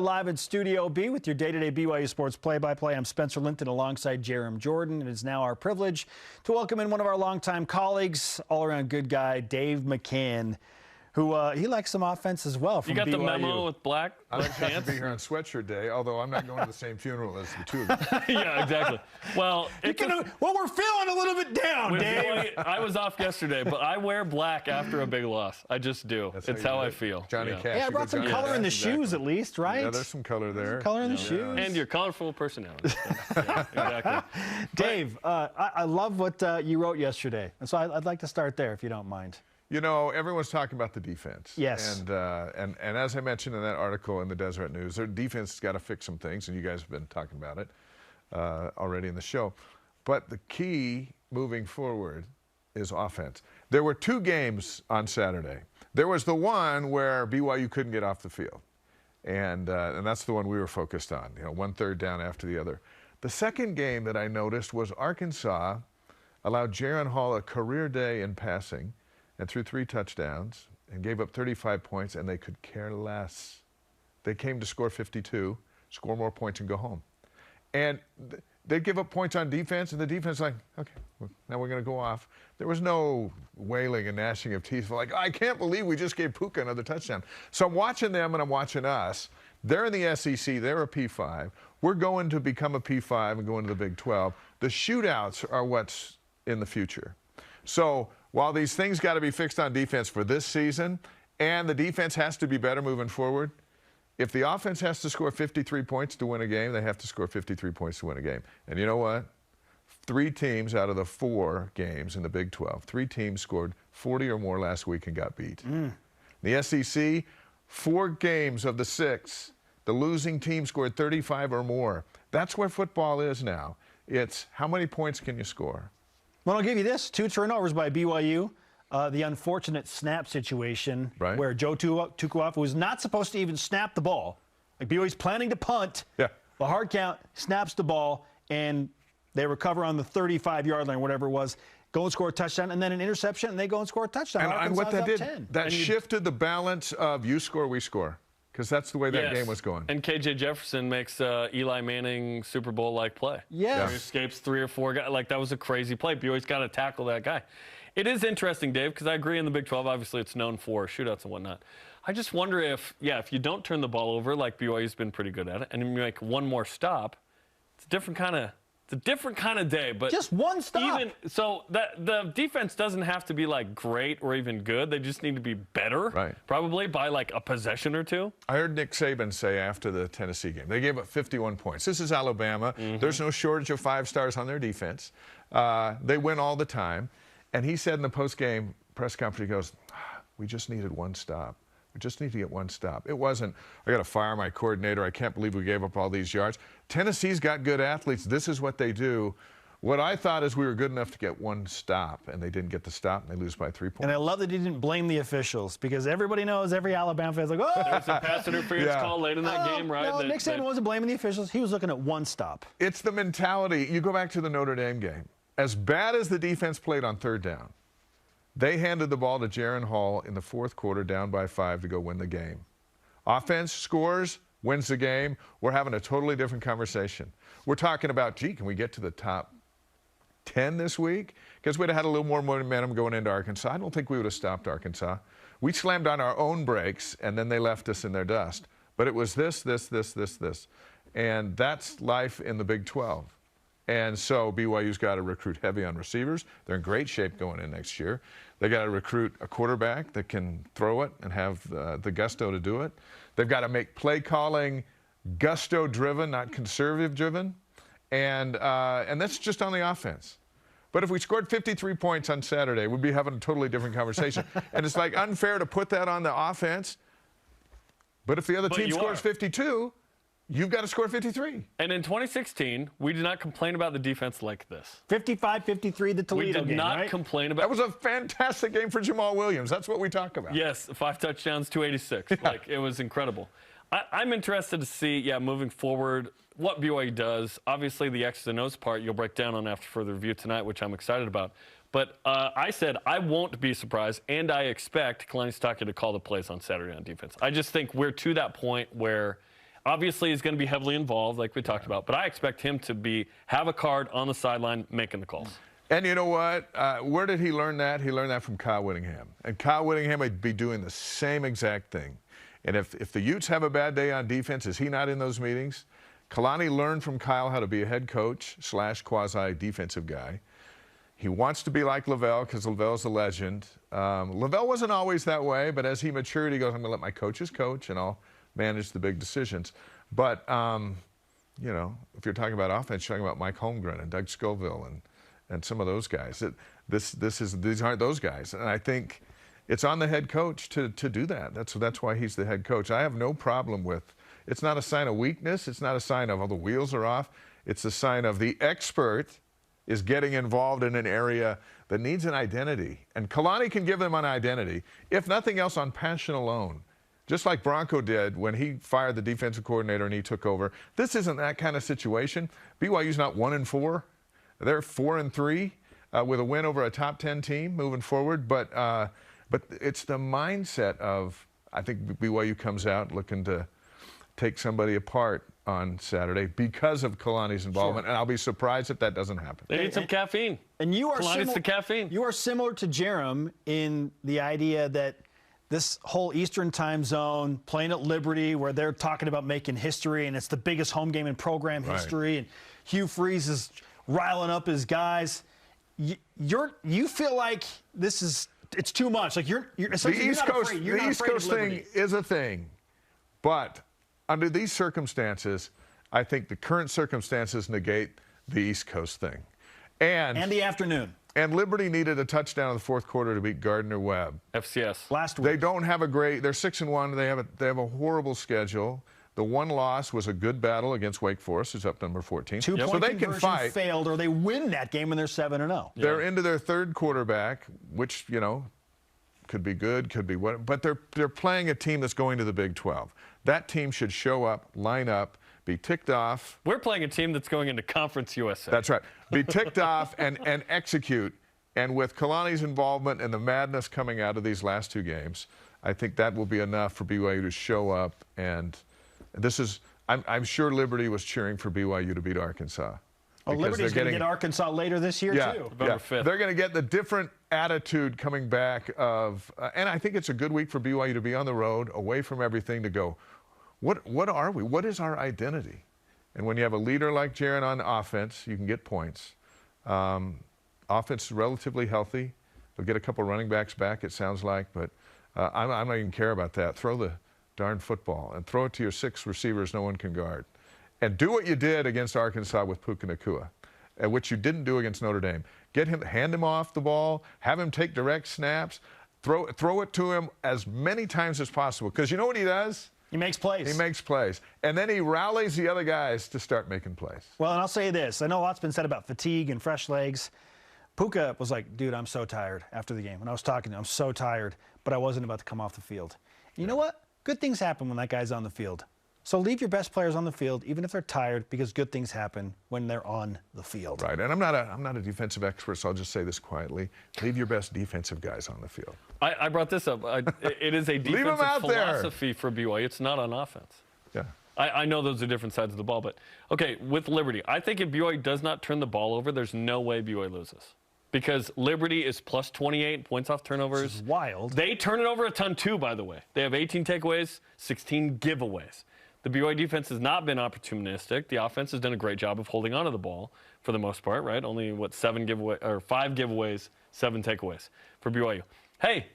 live at Studio B with your day-to-day BYU sports play-by-play. I'm Spencer Linton alongside Jarom Jordan. It is now our privilege to welcome in one of our longtime colleagues, all-around good guy, Dave McCann, who he likes some offense as well from BYU. You got the memo with black pants? I have to be here on sweatshirt day, although I'm not going to the same funeral as the two of you. Yeah, exactly. Well, we're feeling a little bit down, Dave. I was off yesterday, but I wear black after a big loss. I just do. It's how I feel. Johnny Cash. Yeah, I brought some color in the shoes at least, right? Yeah, there's some color there. Some color in the shoes. And your colorful personality. Yeah, exactly. Dave, I love what you wrote yesterday, and so I'd like to start there if you don't mind. You know, everyone's talking about the defense. Yes. And as I mentioned in that article in the Deseret News, their defense has got to fix some things, and you guys have been talking about it already in the show. But the key moving forward is offense. There were two games on Saturday. There was the one where BYU couldn't get off the field, and that's the one we were focused on. You know, 1 third down after the other. The second game that I noticed was Arkansas allowed Jaron Hall a career day in passing and threw 3 touchdowns and gave up 35 points, and they could care less. They came to score 52, score more points, and go home. And they'd give up points on defense, and the defense like, okay, well, now we're going to go off. There was no wailing and gnashing of teeth. Like, I can't believe we just gave Puka another touchdown. So I'm watching them, and I'm watching us. They're in the SEC. They're a P5. We're going to become a P5 and go into the Big 12. The shootouts are what's in the future. So while these things got to be fixed on defense for this season, and the defense has to be better moving forward, if the offense has to score 53 points to win a game, they have to score 53 points to win a game. And you know what? 3 teams out of the 4 games in the Big 12, 3 teams scored 40 or more last week and got beat. The SEC, 4 games of the 6, the losing team scored 35 or more. That's where football is now. It's how many points can you score? Well, I'll give you this. 2 turnovers by BYU. The unfortunate snap situation where Joe Tukuafu was not supposed to even snap the ball. Like BYU's planning to punt. Yeah. The hard count, snaps the ball, and they recover on the 35-yard line, whatever it was, go and score a touchdown, and then an interception, and they go and score a touchdown. And what that did, 10. that shifted the balance of you score, we score. Because that's the way that game was going. And KJ Jefferson makes Eli Manning Super Bowl-like play. Yes. He escapes 3 or 4 guys. Like, that was a crazy play. BYU's got to tackle that guy. It is interesting, Dave, because I agree in the Big 12, obviously it's known for shootouts and whatnot. I just wonder if you don't turn the ball over, like BYU's been pretty good at it, and you make one more stop, it's a different kind of day, but just one stop. So the defense doesn't have to be like great or even good. They just need to be better, probably by like a possession or 2. I heard Nick Saban say after the Tennessee game, they gave up 51 points. This is Alabama. There's no shortage of 5 stars on their defense. They win all the time. And he said in the post-game press conference, he goes, we just needed one stop. We just need to get one stop. It wasn't, I got to fire my coordinator. I can't believe we gave up all these yards. Tennessee's got good athletes. This is what they do. What I thought is we were good enough to get one stop, and they didn't get the stop, and they lose by 3 points. And I love that he didn't blame the officials, because everybody knows, every Alabama fan's like, oh! There's a pass interference call late in that game, right? No, Nick Saban wasn't blaming the officials. He was looking at one stop. It's the mentality. You go back to the Notre Dame game. As bad as the defense played on 3rd down, they handed the ball to Jaron Hall in the 4th quarter, down by 5 to go win the game. Offense scores, wins the game. We're having a totally different conversation. We're talking about, gee, can we get to the top 10 this week? Because we'd have had a little more momentum going into Arkansas. I don't think we would have stopped Arkansas. We slammed on our own brakes, and then they left us in their dust. But it was this. And that's life in the Big 12. And so BYU's got to recruit heavy on receivers. They're in great shape going in next year. They got to recruit a quarterback that can throw it and have the gusto to do it. They've got to make play calling gusto-driven, not conservative-driven. And that's just on the offense. But if we scored 53 points on Saturday, we'd be having a totally different conversation. And it's like unfair to put that on the offense. But if the other team scores 52, you've got to score 53. And in 2016, we did not complain about the defense like this. 55-53, the Toledo game, We did not complain about. That was a fantastic game for Jamal Williams. That's what we talk about. Yes, 5 touchdowns, 286. Yeah. Like, it was incredible. I'm interested to see, moving forward, what BYU does. Obviously, the X's and O's part you'll break down on after further review tonight, which I'm excited about. But I said I won't be surprised, and I expect Kalani Sitake to call the plays on Saturday on defense. I just think we're to that point where Obviously, he's going to be heavily involved, like we talked about, but I expect him to have a card on the sideline making the calls. And you know what? Where did he learn that? He learned that from Kyle Whittingham. And Kyle Whittingham would be doing the same exact thing. And if the Utes have a bad day on defense, is he not in those meetings? Kalani learned from Kyle how to be a head coach / quasi-defensive guy. He wants to be like Lavelle because Lavelle's a legend. Lavelle wasn't always that way, but as he matured, he goes, I'm going to let my coaches coach, and I'll manage the big decisions. But, you know, if you're talking about offense, you're talking about Mike Holmgren and Doug Scoville and some of those guys. These aren't those guys. And I think it's on the head coach to do that. That's why he's the head coach. I have no problem with, it's not a sign of weakness. It's not a sign of, oh, the wheels are off. It's a sign of the expert is getting involved in an area that needs an identity. And Kalani can give them an identity, if nothing else, on passion alone. Just like Bronco did when he fired the defensive coordinator and he took over. This isn't that kind of situation. BYU's not 1-4. They're 4-3 with a win over a top 10 team moving forward. But it's the mindset of, I think BYU comes out looking to take somebody apart on Saturday because of Kalani's involvement, and I'll be surprised if that doesn't happen. They need some caffeine. And you are Kalani's the caffeine. You are similar to Jarom in the idea that this whole Eastern time zone, playing at Liberty, where they're talking about making history, and it's the biggest home game in program history, and Hugh Freeze is riling up his guys. You feel like it's too much. Like you're the East Coast, the East Coast thing is a thing, but under these circumstances, I think the current circumstances negate the East Coast thing. And the afternoon. And Liberty needed a touchdown in the fourth quarter to beat Gardner-Webb. FCS. Last week. They don't have a great, they're 6-1. They have a horrible schedule. The one loss was a good battle against Wake Forest, who's up number 14. Two-point so they can fight. Failed, or they win that game and they're 7-0. They're into their third quarterback, which, you know, could be good, could be what, but they're playing a team that's going to the Big 12. That team should show up, line up, be ticked off. We're playing a team that's going into Conference USA. That's right. Be ticked off and execute. And with Kalani's involvement and the madness coming out of these last two games, I think that will be enough for BYU to show up. And this is, I'm sure Liberty was cheering for BYU to beat Arkansas. Oh, Liberty's going to get Arkansas later this year, too. November 5th. They're going to get the different attitude coming back of, and I think it's a good week for BYU to be on the road, away from everything, to go, what are we? What is our identity? And when you have a leader like Jaron on offense, you can get points. Offense is relatively healthy. They'll get a couple running backs back, it sounds like, but I don't even care about that. Throw the darn football and throw it to your 6 receivers no one can guard. And do what you did against Arkansas with Puka Nacua, which you didn't do against Notre Dame. Hand him off the ball, have him take direct snaps, throw it to him as many times as possible. Because you know what he does? He makes plays. He makes plays. And then he rallies the other guys to start making plays. Well, and I'll say this. I know a lot's been said about fatigue and fresh legs. Puka was like, dude, I'm so tired after the game. When I was talking to him, I'm so tired, but I wasn't about to come off the field. And you know what? Good things happen when that guy's on the field. So leave your best players on the field, even if they're tired, because good things happen when they're on the field. Right, and I'm not a defensive expert, so I'll just say this quietly. Leave your best defensive guys on the field. I brought this up. It is a defensive philosophy for BYU. It's not on offense. Yeah. I know those are different sides of the ball, but, okay, with Liberty, I think if BYU does not turn the ball over, there's no way BYU loses. Because Liberty is plus 28 points off turnovers. This is wild. They turn it over a ton, too, by the way. They have 18 takeaways, 16 giveaways. The BYU defense has not been opportunistic. The offense has done a great job of holding onto the ball for the most part, right? Only, 5 giveaways, 7 takeaways for BYU. Hey,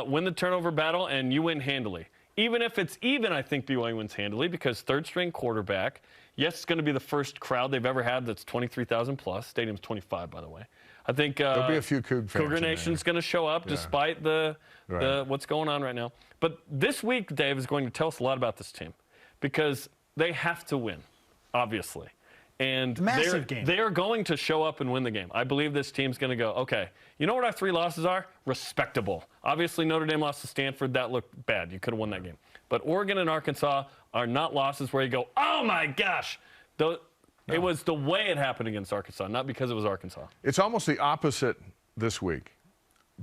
win the turnover battle, and you win handily. Even if it's even, I think BYU wins handily because third-string quarterback. Yes, it's going to be the first crowd they've ever had that's 23,000 plus. Stadium's 25, by the way. I think there'll be a few Coug fans. Cougar Nation's going to show up despite the what's going on right now. But this week, Dave, is going to tell us a lot about this team because they have to win, obviously. And they are going to show up and win the game. I believe this team's going to go, okay, you know what our 3 losses are? Respectable. Obviously, Notre Dame lost to Stanford. That looked bad. You could have won that game. But Oregon and Arkansas are not losses where you go, oh, my gosh. It was the way it happened against Arkansas, not because it was Arkansas. It's almost the opposite this week.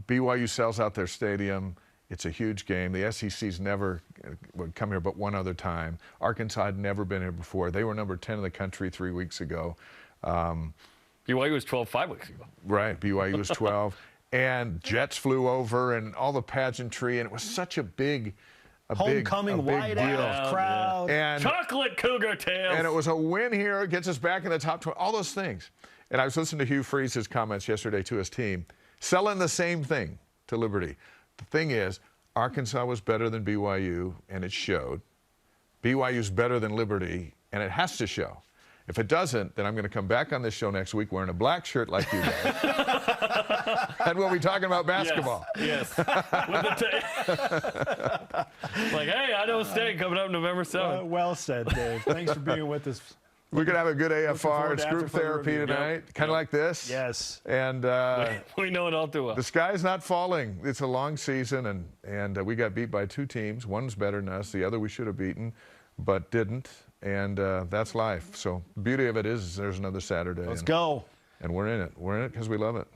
BYU sells out their stadium. It's a huge game. The SEC's never would come here but one other time. Arkansas had never been here before. They were number 10 in the country 3 weeks ago. BYU was 12 5 weeks ago. Right, BYU was 12. And jets flew over and all the pageantry, and it was such a big homecoming, big whiteout crowd. And chocolate cougar tails. And it was a win here. It gets us back in the top 20, all those things. And I was listening to Hugh Freeze's comments yesterday to his team, selling the same thing to Liberty. The thing is, Arkansas was better than BYU, and it showed. BYU's better than Liberty, and it has to show. If it doesn't, then I'm going to come back on this show next week wearing a black shirt like you guys. And we'll be talking about basketball. Yes. Like, hey, Idaho State coming up November 7th. Well said, Dave. Thanks for being with us. We're going to have a good AFR. It's group After therapy review. tonight, kind of like this. Yes. And we know it all too well. the sky's not falling. It's a long season, and we got beat by 2 teams. One's better than us. The other we should have beaten, but didn't. And that's life. So the beauty of it is there's another Saturday. Let's go. And we're in it. We're in it because we love it.